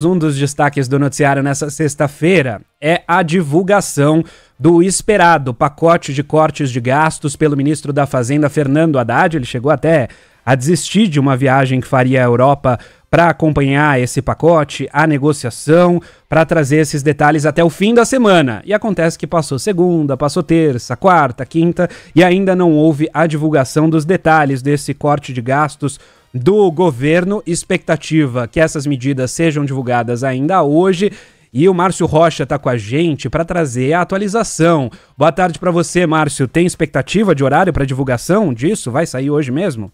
Um dos destaques do noticiário nessa sexta-feira é a divulgação do esperado pacote de cortes de gastos pelo ministro da Fazenda, Fernando Haddad. Ele chegou até a desistir de uma viagem que faria à Europa para acompanhar esse pacote, a negociação, para trazer esses detalhes até o fim da semana. E acontece que passou segunda, passou terça, quarta, quinta e ainda não houve a divulgação dos detalhes desse corte de gastos do governo. Expectativa que essas medidas sejam divulgadas ainda hoje. E o Márcio Rocha está com a gente para trazer a atualização. Boa tarde para você, Márcio. Tem expectativa de horário para divulgação disso? Vai sair hoje mesmo?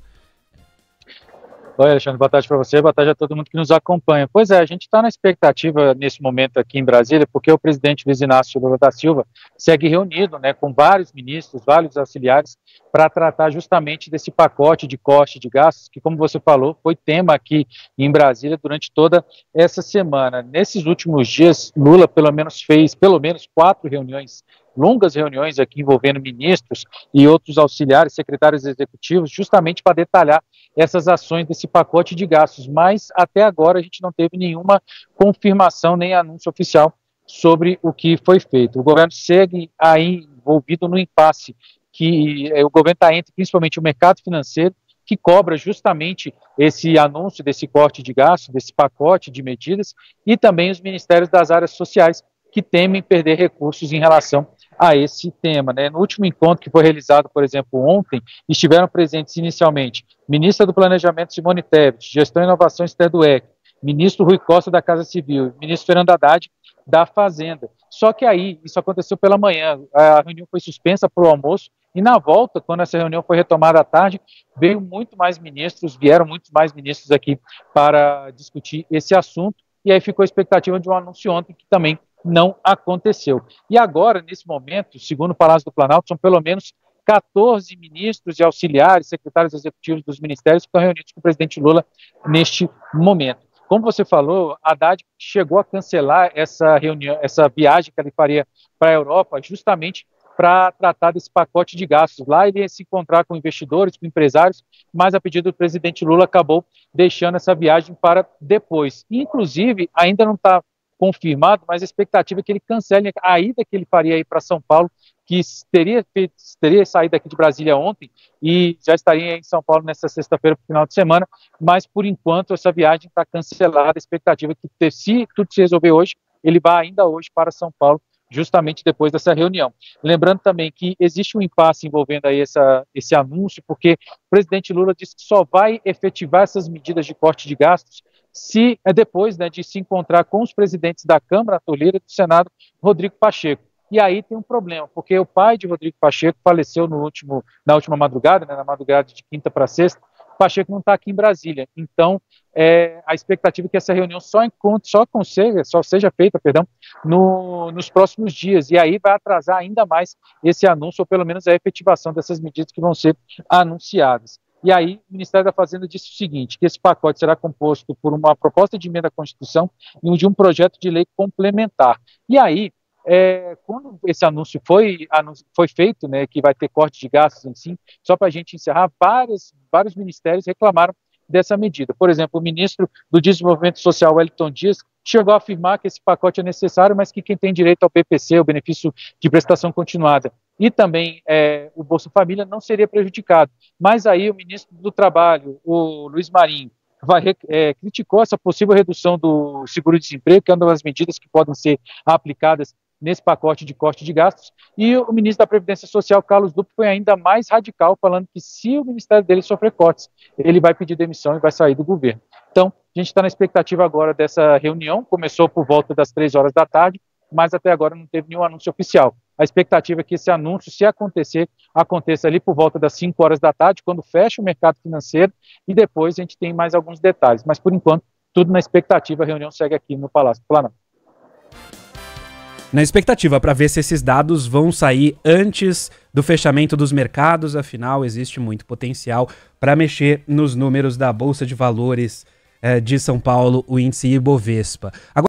Oi, Alexandre, boa tarde para você, boa tarde a todo mundo que nos acompanha. Pois é, a gente está na expectativa nesse momento aqui em Brasília, porque o presidente Luiz Inácio Lula da Silva segue reunido, com vários ministros, vários auxiliares, para tratar justamente desse pacote de corte de gastos, que, como você falou, foi tema aqui em Brasília durante toda essa semana. Nesses últimos dias, Lula fez 4 reuniões, longas reuniões aqui envolvendo ministros e outros auxiliares, secretários executivos, justamente para detalhar essas ações desse pacote de gastos, mas até agora a gente não teve nenhuma confirmação nem anúncio oficial sobre o que foi feito. O governo segue aí envolvido no impasse que o governo está entre principalmente o mercado financeiro, que cobra justamente esse anúncio desse corte de gastos, desse pacote de medidas, e também os ministérios das áreas sociais, que temem perder recursos em relação a esse tema. No último encontro que foi realizado, por exemplo, ontem, estiveram presentes inicialmente ministra do Planejamento Simone Tebet, Gestão e Inovação Esther Dweck, ministro Rui Costa da Casa Civil, ministro Fernando Haddad da Fazenda. Só que aí, isso aconteceu pela manhã, a reunião foi suspensa para o almoço, e na volta, quando essa reunião foi retomada à tarde, vieram muito mais ministros aqui para discutir esse assunto, e aí ficou a expectativa de um anúncio ontem que também não aconteceu. E agora, nesse momento, segundo o Palácio do Planalto, são pelo menos 14 ministros e auxiliares, secretários executivos dos ministérios que estão reunidos com o presidente Lula neste momento. Como você falou, Haddad chegou a cancelar essa reunião, essa viagem que ele faria para a Europa, justamente para tratar desse pacote de gastos. Lá ele ia se encontrar com investidores, com empresários, mas a pedido do presidente Lula acabou deixando essa viagem para depois. Inclusive, ainda não está confirmado, mas a expectativa é que ele cancele a ida que ele faria aí para São Paulo, que teria saído aqui de Brasília ontem e já estaria em São Paulo nessa sexta-feira para o final de semana, mas por enquanto essa viagem está cancelada. A expectativa é que, se tudo se resolver hoje, ele vá ainda hoje para São Paulo, justamente depois dessa reunião. Lembrando também que existe um impasse envolvendo aí esse anúncio, porque o presidente Lula disse que só vai efetivar essas medidas de corte de gastos se depois de se encontrar com os presidentes da Câmara, Arthur Lira, e do Senado, Rodrigo Pacheco. E aí tem um problema, porque o pai de Rodrigo Pacheco faleceu na última madrugada, na madrugada de quinta para sexta. Pacheco não está aqui em Brasília, então a expectativa é que essa reunião só seja feita nos próximos dias, e aí vai atrasar ainda mais esse anúncio, ou pelo menos a efetivação dessas medidas que vão ser anunciadas. E aí o Ministério da Fazenda disse o seguinte, que esse pacote será composto por uma proposta de emenda à Constituição e de um projeto de lei complementar. E aí, quando esse anúncio foi feito, que vai ter corte de gastos em si, só para a gente encerrar, vários ministérios reclamaram dessa medida. Por exemplo, o ministro do Desenvolvimento Social, Wellington Dias, chegou a afirmar que esse pacote é necessário, mas que quem tem direito ao BPC, o benefício de prestação continuada, e também o Bolsa Família, não seria prejudicado. Mas aí o ministro do Trabalho, o Luiz Marinho, criticou essa possível redução do seguro-desemprego, que é uma das medidas que podem ser aplicadas nesse pacote de corte de gastos, e o ministro da Previdência Social, Carlos Lupe, foi ainda mais radical, falando que se o ministério dele sofrer cortes, ele vai pedir demissão e vai sair do governo. Então, a gente está na expectativa agora dessa reunião, começou por volta das 3 horas da tarde, mas até agora não teve nenhum anúncio oficial. A expectativa é que esse anúncio, se acontecer, aconteça ali por volta das 5 horas da tarde, quando fecha o mercado financeiro, e depois a gente tem mais alguns detalhes. Mas, por enquanto, tudo na expectativa, a reunião segue aqui no Palácio do Planalto. Na expectativa para ver se esses dados vão sair antes do fechamento dos mercados, afinal existe muito potencial para mexer nos números da Bolsa de Valores de São Paulo, o índice Ibovespa. Agora,